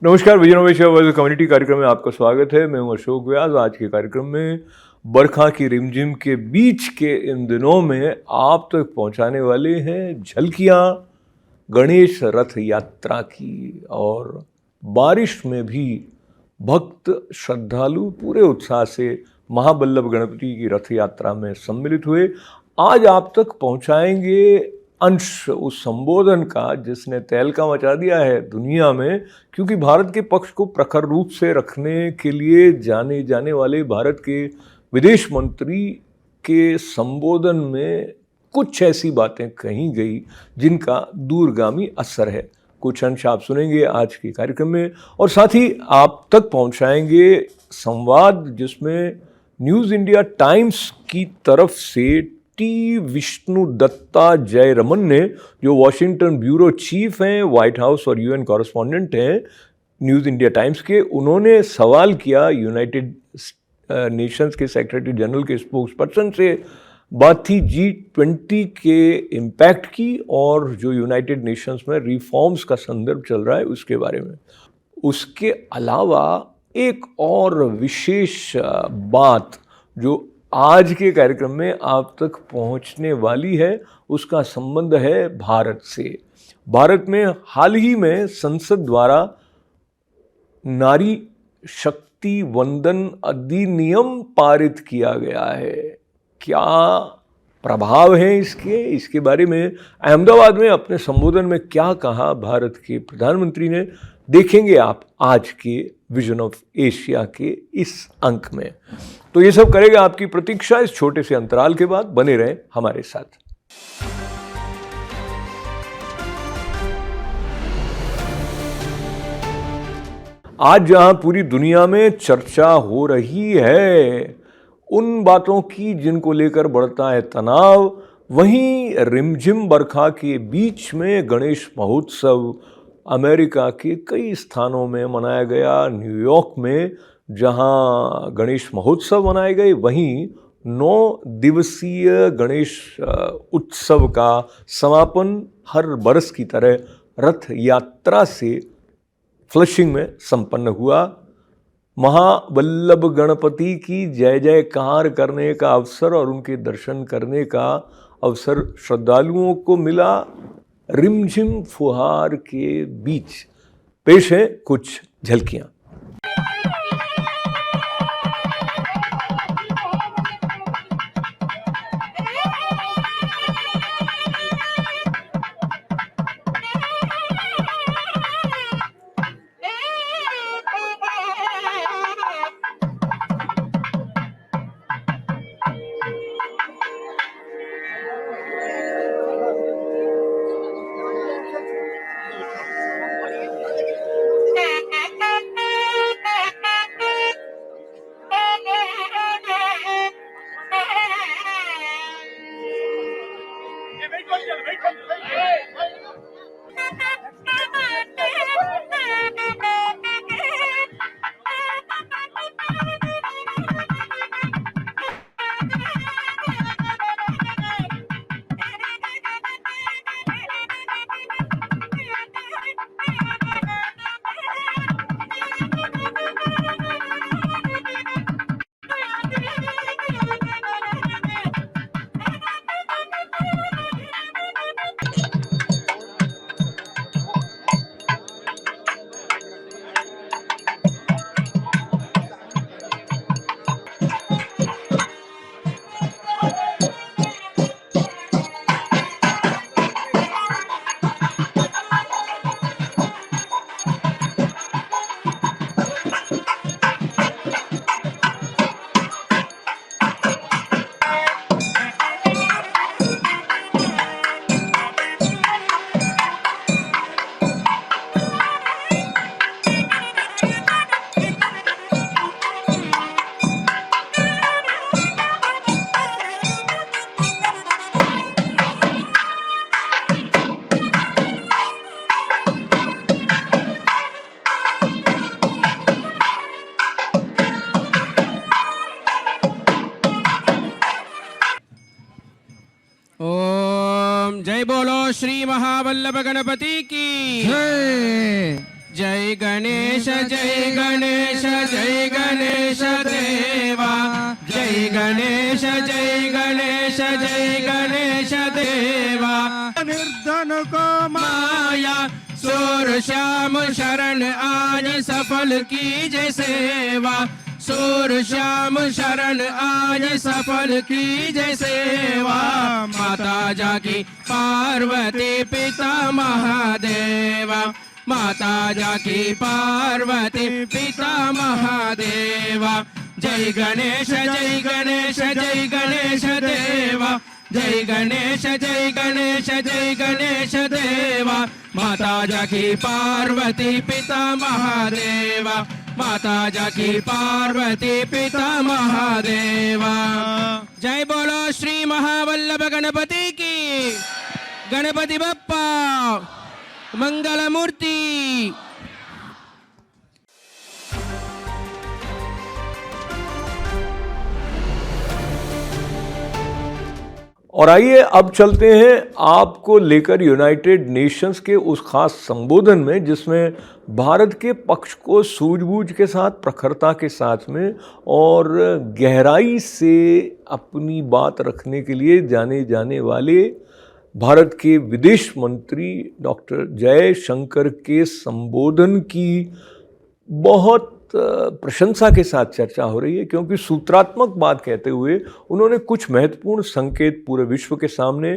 नमस्कार, vision world community कार्यक्रम में आपका स्वागत है। मैं हूं अशोक व्यास। आज के कार्यक्रम में बरखा की रिमझिम के बीच के इन दिनों में आप तक पहुंचाने वाले हैं झलकियां गणेश रथ यात्रा की। और बारिश में भी भक्त श्रद्धालु पूरे उत्साह से महाबल्लभ गणपति की रथ यात्रा में सम्मिलित हुए। आज आप तक पहुंचाएंगे अंश उस संबोधन का जिसने तहलका मचा दिया है दुनिया में, क्योंकि भारत के पक्ष को प्रखर रूप से रखने के लिए जाने जाने वाले भारत के विदेश मंत्री के संबोधन में कुछ ऐसी बातें कही गई जिनका दूरगामी असर है। कुछ अंश आप सुनेंगे आज के कार्यक्रम में, और साथ ही आप तक पहुंचाएंगे संवाद जिसमें न्यूज़ इंडिया टाइम्स की तरफ से टी विष्णु दत्ता जयरमन ने, जो वॉशिंगटन ब्यूरो चीफ हैं, व्हाइट हाउस और यूएन कॉरेस्पॉन्डेंट हैं न्यूज़ इंडिया टाइम्स के, उन्होंने सवाल किया यूनाइटेड नेशंस के सेक्रेटरी जनरल के स्पोक्स पर्सन से। बात थी G20 के इम्पैक्ट की और जो यूनाइटेड नेशंस में रिफॉर्म्स का संदर्भ चल रहा है उसके बारे में। उसके अलावा एक और विशेष बात जो आज के कार्यक्रम में आप तक पहुंचने वाली है उसका संबंध है भारत से। भारत में हाल ही में संसद द्वारा नारी शक्ति वंदन अधिनियम पारित किया गया है। क्या प्रभाव है इसके बारे में अहमदाबाद में अपने संबोधन में क्या कहा भारत के प्रधानमंत्री ने, देखेंगे आप आज के विजन ऑफ एशिया के इस अंक में। तो ये सब करेगा आपकी प्रतीक्षा इस छोटे से अंतराल के बाद। बने रहें हमारे साथ। आज जहां पूरी दुनिया में चर्चा हो रही है उन बातों की जिनको लेकर बढ़ता है तनाव, वहीं रिमझिम बरखा के बीच में गणेश महोत्सव अमेरिका के कई स्थानों में मनाया गया। न्यूयॉर्क में जहां गणेश महोत्सव मनाए गए, वहीं 9 दिवसीय गणेश उत्सव का समापन हर बरस की तरह रथ यात्रा से फ्लशिंग में संपन्न हुआ। महाबल्लभ गणपति की जय जयकार करने का अवसर और उनके दर्शन करने का अवसर श्रद्धालुओं को मिला रिमझिम फुहार के बीच। पेश है कुछ झलकियां। जय बोलो श्री महाबल्लभ गणपति की जय। जय गणेश जय गणेश जय गणेश देवा, जय गणेश जय गणेश जय गणेश देवा। निर्धन को माया सूर श्याम शरण आज सफल कीजे सेवा, सूर श्याम शरण आज सफल कीजे सेवा। माता जाकी पार्वती पिता महादेवा, माता जाकी पार्वती पिता महादेवा। जय गणेश जय गणेश जय गणेश देवा, जय गणेश जय गणेश जय गणेश देवा। माता जाकी पार्वती पिता महादेवा, माता जाकी पार्वती पिता महादेवा। जय बोलो श्री महावल्लभ गणपति की, गणपति बप्पा मंगल मूर्ति। और आइए अब चलते हैं आपको लेकर यूनाइटेड नेशंस के उस खास संबोधन में जिसमें भारत के पक्ष को सूझबूझ के साथ, प्रखरता के साथ में और गहराई से अपनी बात रखने के लिए जाने जाने वाले भारत के विदेश मंत्री डॉक्टर जयशंकर के संबोधन की बहुत प्रशंसा के साथ चर्चा हो रही है, क्योंकि सूत्रात्मक बात कहते हुए उन्होंने कुछ महत्वपूर्ण संकेत पूरे विश्व के सामने,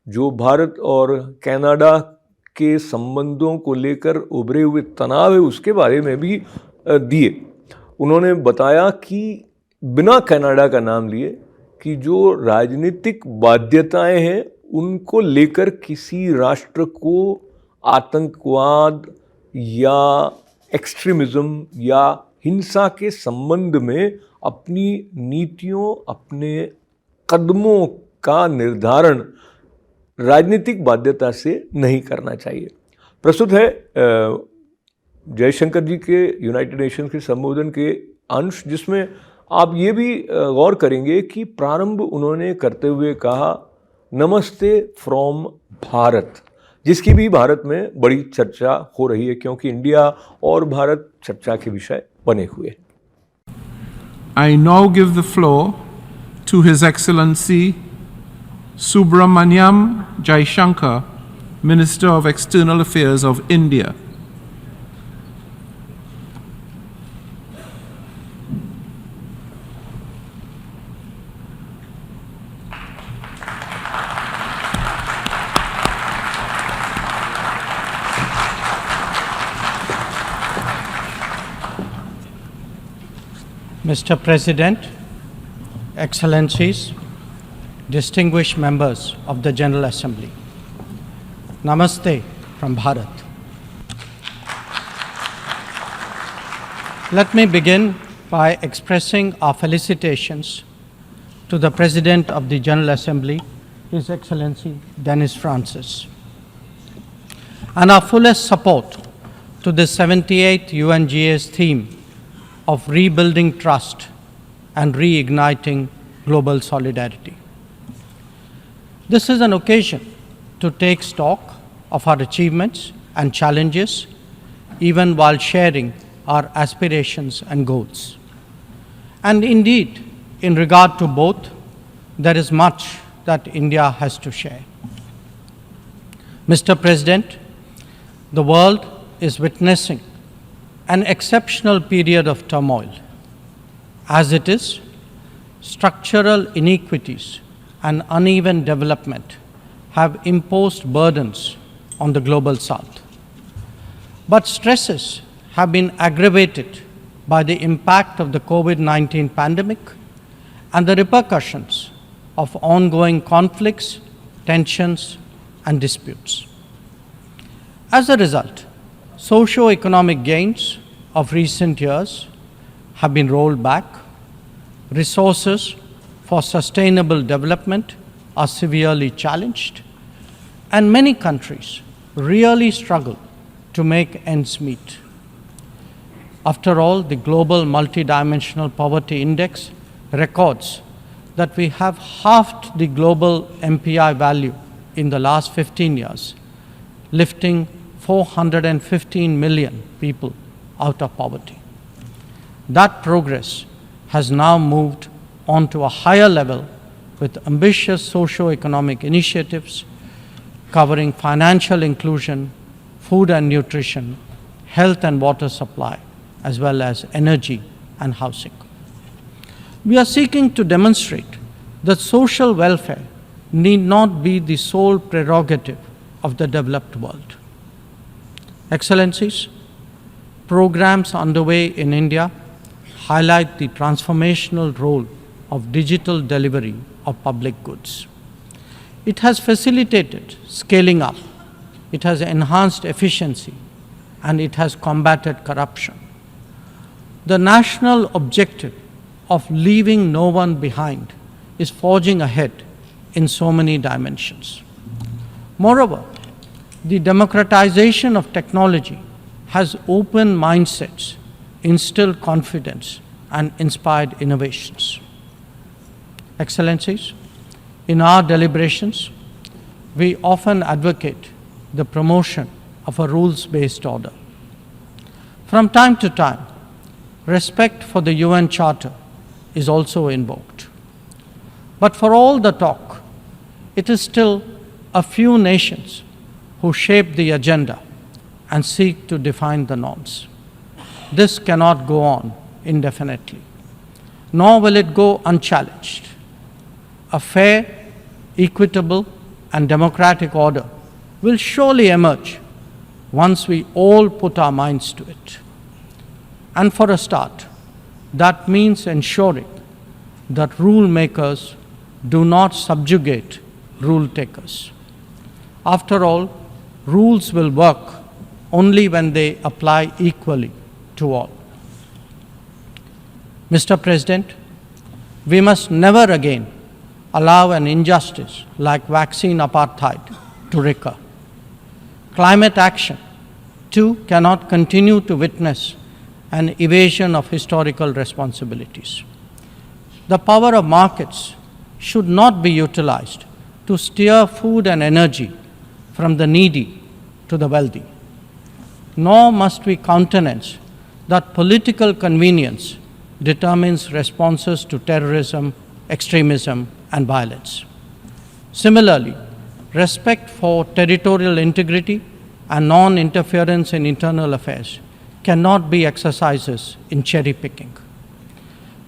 जो भारत और कनाडा के संबंधों को लेकर उभरे हुए तनाव है उसके बारे में भी दिए। उन्होंने बताया कि बिना कनाडा का नाम लिए कि जो राजनीतिक बाध्यताएं हैं उनको लेकर किसी राष्ट्र को आतंकवाद या एक्सट्रीमिज्म या हिंसा के संबंध में अपनी नीतियों, अपने कदमों का निर्धारण राजनीतिक बाध्यता से नहीं करना चाहिए। प्रस्तुत है जयशंकर जी के यूनाइटेड नेशंस के संबोधन के अंश, जिसमें आप ये भी गौर करेंगे कि प्रारंभ उन्होंने करते हुए कहा नमस्ते फ्रॉम भारत, जिसकी भी भारत में बड़ी चर्चा हो रही है क्योंकि इंडिया और भारत चर्चा के विषय बने हुए हैं। I now give the floor to His Excellency Subramaniam Jaishankar, Minister of External Affairs of India. Mr. President, Excellencies, distinguished members of the General Assembly, Namaste from Bharat. Let me begin by expressing our felicitations to the President of the General Assembly, His Excellency Dennis Francis, and our fullest support to the 78th UNGA's theme of rebuilding trust and reigniting global solidarity. This is an occasion to take stock of our achievements and challenges, even while sharing our aspirations and goals. And indeed, in regard to both, there is much that India has to share. Mr. President, the world is witnessing an exceptional period of turmoil. As it is, structural inequities and uneven development have imposed burdens on the global south. But stresses have been aggravated by the impact of the COVID-19 pandemic and the repercussions of ongoing conflicts, tensions, and disputes. As a result, socio-economic gains of recent years have been rolled back, resources for sustainable development are severely challenged, and many countries really struggle to make ends meet. After all, the Global Multidimensional Poverty Index records that we have halved the global MPI value in the last 15 years, lifting 415 million people out of poverty. That progress has now moved on to a higher level with ambitious socio-economic initiatives covering financial inclusion, food and nutrition, health and water supply, as well as energy and housing. We are seeking to demonstrate that social welfare need not be the sole prerogative of the developed world. Excellencies, programs underway in India highlight the transformational role of digital delivery of public goods. It has facilitated scaling up, it has enhanced efficiency, and it has combated corruption. The national objective of leaving no one behind is forging ahead in so many dimensions. Moreover, the democratization of technology has opened mindsets, instilled confidence, and inspired innovations. Excellencies, in our deliberations, we often advocate the promotion of a rules-based order. From time to time, respect for the UN Charter is also invoked. But for all the talk, it is still a few nations who shape the agenda and seek to define the norms. This cannot go on indefinitely, nor will it go unchallenged. A fair, equitable, and democratic order will surely emerge once we all put our minds to it. And for a start, that means ensuring that rule makers do not subjugate rule takers. After all, rules will work only when they apply equally to all. Mr. President, we must never again allow an injustice like vaccine apartheid to recur. Climate action, too, cannot continue to witness an evasion of historical responsibilities. The power of markets should not be utilized to steer food and energy from the needy to the wealthy. Nor must we countenance that political convenience determines responses to terrorism, extremism, and violence. Similarly, respect for territorial integrity and non-interference in internal affairs cannot be exercises in cherry-picking.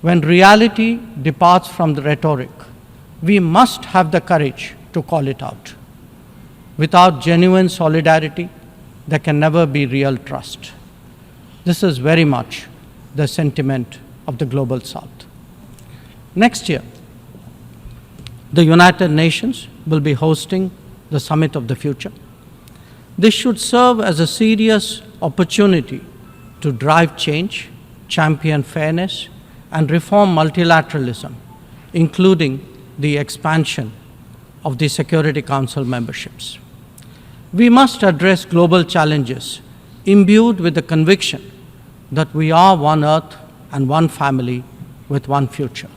When reality departs from the rhetoric, we must have the courage to call it out. Without genuine solidarity, there can never be real trust. This is very much the sentiment of the Global South. Next year, the United Nations will be hosting the Summit of the Future. This should serve as a serious opportunity to drive change, champion fairness, and reform multilateralism, including the expansion of the Security Council memberships. We must address global challenges imbued with the conviction that we are one Earth and one family with one future.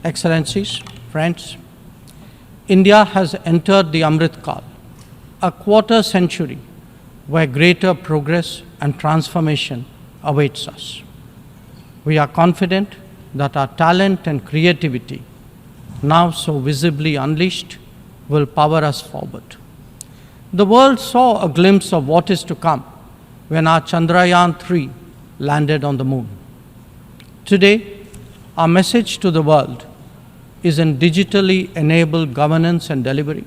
Excellencies, friends, India has entered the Amrit Kal, a quarter century where greater progress and transformation awaits us. We are confident that our talent and creativity, now so visibly unleashed, will power us forward. The world saw a glimpse of what is to come when our Chandrayaan-3 landed on the moon. Today, our message to the world is in digitally enabled governance and delivery,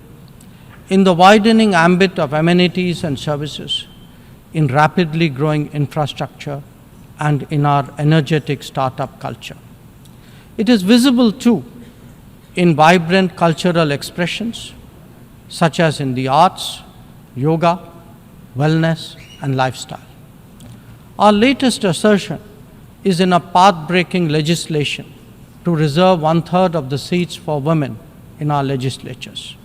in the widening ambit of amenities and services, in rapidly growing infrastructure, and in our energetic startup culture. It is visible too in vibrant cultural expressions, such as in the arts, yoga, wellness, and lifestyle. Our latest assertion is in a path-breaking legislation to reserve 1/3 of the seats for women in our legislatures.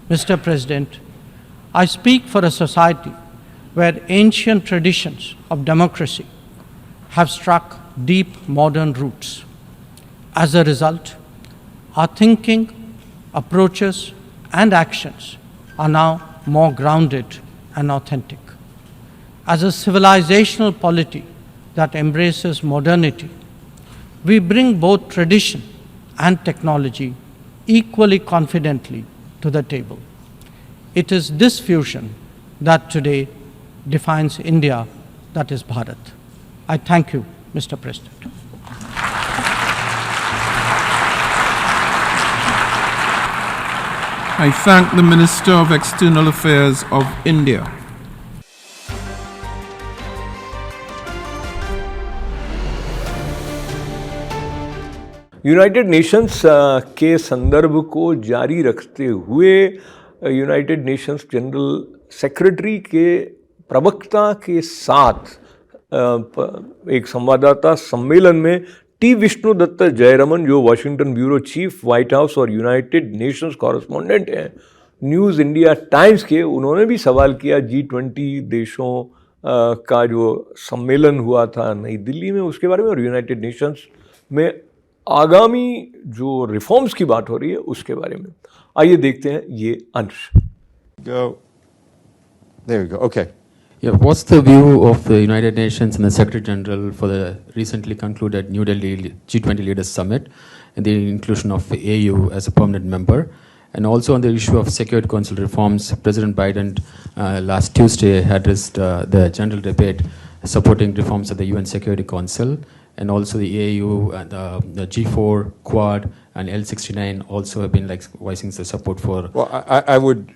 Mr. President, I speak for a society where ancient traditions of democracy have struck deep modern roots. As a result, our thinking, approaches, and actions are now more grounded and authentic. As a civilizational polity that embraces modernity, we bring both tradition and technology equally confidently to the table. It is this fusion that today defines India, that is Bharat. I thank you, Mr. President. I thank the Minister of External Affairs of India. United Nations के संदर्भ को जारी रखते हुए United Nations general secretary के प्रवक्ता के साथ एक संवाददाता सम्मेलन में टी विष्णु दत्त जयरमन, जो Washington bureau chief, white house और यूनाइटेड नेशंस कॉरेस्पॉन्डेंट हैं न्यूज़ इंडिया टाइम्स के, उन्होंने भी सवाल किया G20 देशों का जो सम्मेलन हुआ था नई दिल्ली में उसके बारे में और यूनाइटेड नेशंस में आगामी जो रिफॉर्म्स की बात हो रही है उसके बारे में। आइए देखते हैं ये अंश। Go. There we go. Okay. Yeah, what's the view of the United Nations and the Secretary General for the recently concluded New Delhi G20 Leaders Summit and the inclusion of the AU as a permanent member? And also on the issue of Security Council reforms, President Biden last Tuesday addressed the general debate supporting reforms of the UN Security Council, and also the AU and the G4, Quad, and L69 also have been like voicing the support for. Well, I would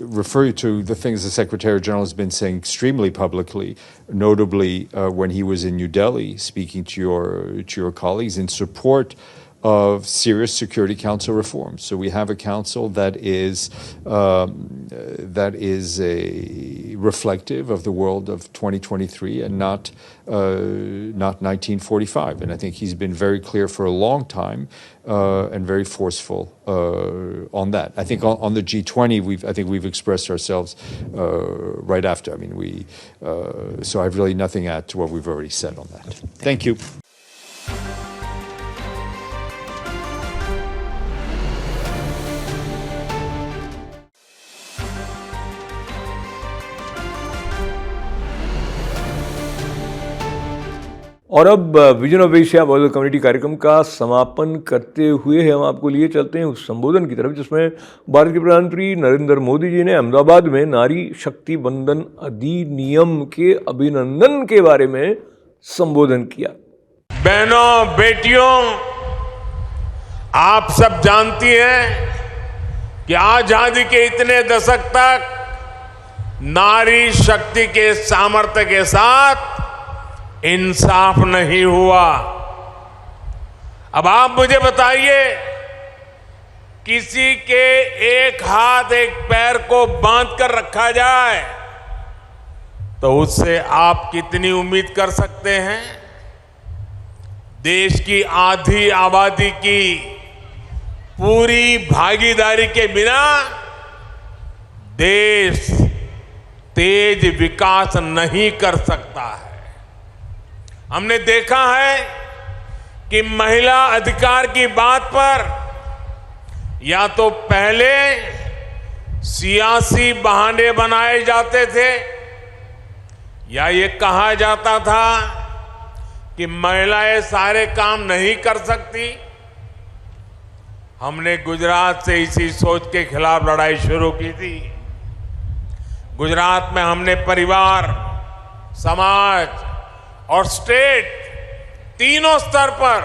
refer you to the things the Secretary General has been saying extremely publicly, notably when he was in New Delhi speaking to your colleagues in support of serious Security Council reforms. So we have a council that is reflective of the world of 2023 and not 1945. And I think he's been very clear for a long time and very forceful on that. I think on the G20, I think we've expressed ourselves right after. I mean, so I've really nothing to add to what we've already said on that. Thank you. और अब vision of Asia world community कार्यक्रम का समापन करते हुए हम आपको लिए चलते हैं उस संबोधन की तरफ जिसमें भारत के प्रधानमंत्री नरेंद्र मोदी जी ने अहमदाबाद में नारी शक्ति बंधन अधिनियम के अभिनंदन के बारे में संबोधन किया। बहनों, बेटियों, आप सब जानती हैं कि आजादी के इतने दशक तक नारी शक्ति के सामर्थ्य के साथ इंसाफ नहीं हुआ। अब आप मुझे बताइए, किसी के एक हाथ एक पैर को बांध कर रखा जाए तो उससे आप कितनी उम्मीद कर सकते हैं? देश की आधी आबादी की पूरी भागीदारी के बिना देश तेज विकास नहीं कर सकता है। हमने देखा है कि महिला अधिकार की बात पर या तो पहले सियासी बहाने बनाए जाते थे या ये कहा जाता था कि महिलाएं सारे काम नहीं कर सकती। हमने गुजरात से इसी सोच के खिलाफ लड़ाई शुरू की थी। गुजरात में हमने परिवार, समाज और स्टेट तीनों स्तर पर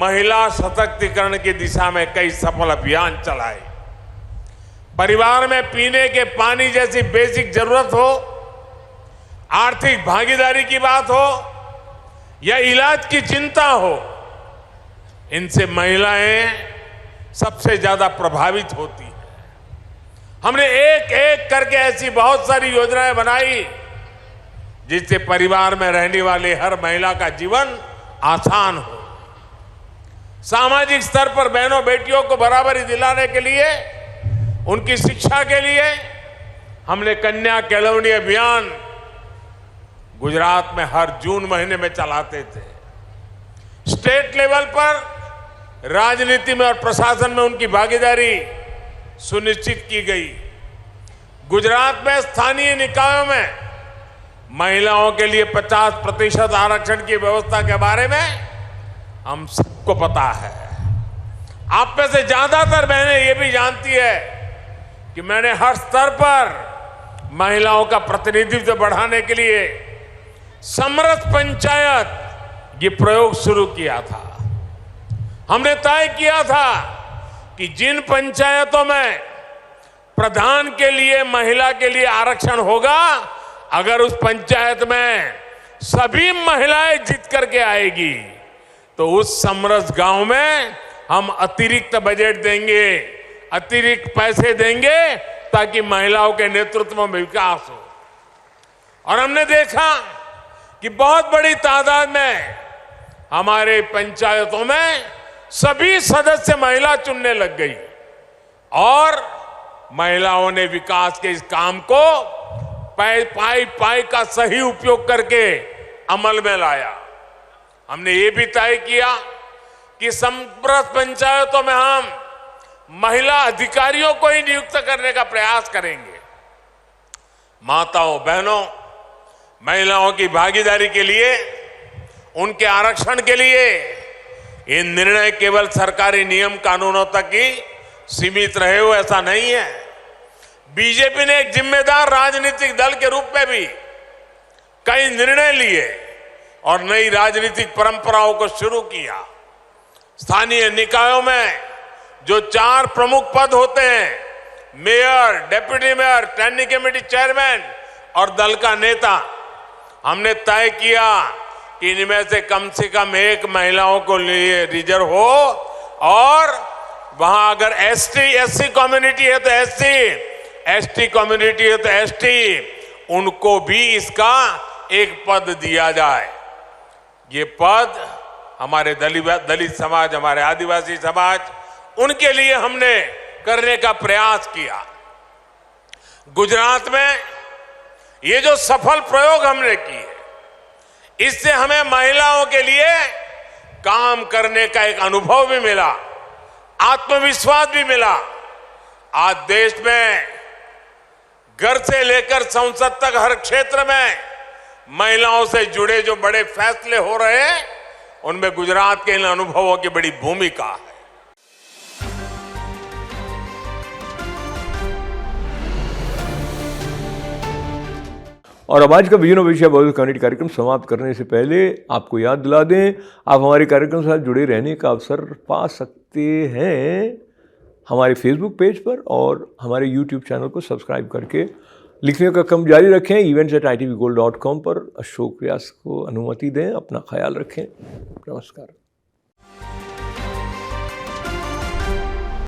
महिला सशक्तिकरण की दिशा में कई सफल अभियान चलाए। परिवार में पीने के पानी जैसी बेसिक जरूरत हो, आर्थिक भागीदारी की बात हो या इलाज की चिंता हो, इनसे महिलाएं सबसे ज्यादा प्रभावित होती हैं। हमने एक एक करके ऐसी बहुत सारी योजनाएं बनाई जिससे परिवार में रहने वाले हर महिला का जीवन आसान हो। सामाजिक स्तर पर बहनों बेटियों को बराबरी दिलाने के लिए, उनकी शिक्षा के लिए हमने कन्या केळवणी अभियान गुजरात में हर जून महीने में चलाते थे। स्टेट लेवल पर राजनीति में और प्रशासन में उनकी भागीदारी सुनिश्चित की गई। गुजरात में स्थानीय निकायों में महिलाओं के लिए 50% आरक्षण की व्यवस्था के बारे में हम सबको पता है। आप में से ज्यादातर बहनें ये भी जानती है कि मैंने हर स्तर पर महिलाओं का प्रतिनिधित्व बढ़ाने के लिए समरस पंचायत ये प्रयोग शुरू किया था। हमने तय किया था कि जिन पंचायतों में प्रधान के लिए महिला के लिए आरक्षण होगा, अगर उस पंचायत में सभी महिलाएं जीत करके आएगी तो उस समरस गांव में हम अतिरिक्त बजट देंगे, अतिरिक्त पैसे देंगे ताकि महिलाओं के नेतृत्व में विकास हो। और हमने देखा कि बहुत बड़ी तादाद में हमारे पंचायतों में सभी सदस्य महिला चुनने लग गई और महिलाओं ने विकास के इस काम को पाई का सही उपयोग करके अमल में लाया। हमने ये भी तय किया कि समरस पंचायतों में हम महिला अधिकारियों को ही नियुक्त करने का प्रयास करेंगे। माताओं बहनों, महिलाओं की भागीदारी के लिए, उनके आरक्षण के लिए ये निर्णय केवल सरकारी नियम कानूनों तक ही सीमित रहे हो ऐसा नहीं है। बीजेपी ने एक जिम्मेदार राजनीतिक दल के रूप में भी कई निर्णय लिए और नई राजनीतिक परंपराओं को शुरू किया। स्थानीय निकायों में जो 4 प्रमुख पद होते हैं, mayor, deputy mayor, standing committee chairman और दल का नेता, हमने तय किया कि इनमें से कम एक महिलाओं को लिए रिजर्व हो और वहां अगर एससी कम्युनिटी है तो एसटी कम्युनिटी है तो एसटी, उनको भी इसका एक पद दिया जाए। ये पद हमारे दलित समाज, हमारे आदिवासी समाज, उनके लिए हमने करने का प्रयास किया। गुजरात में ये जो सफल प्रयोग हमने किए, इससे हमें महिलाओं के लिए काम करने का एक अनुभव भी मिला, आत्मविश्वास भी मिला। आज देश में घर से लेकर संसद तक हर क्षेत्र में महिलाओं से जुड़े जो बड़े फैसले हो रहे हैं, उनमें गुजरात के इन अनुभवों की बड़ी भूमिका है। और अब आज का विजन विषय बहुत कम्युनिटी कार्यक्रम समाप्त करने से पहले आपको याद दिला दें, आप हमारे कार्यक्रम के साथ जुड़े रहने का अवसर पा सकते हैं हमारे फेसबुक पेज पर और हमारे यूट्यूब चैनल को सब्सक्राइब करके। लिखने का काम जारी रखें events@itbgold.com पर। अशोक व्यास को अनुमति दें। अपना ख्याल रखें। नमस्कार।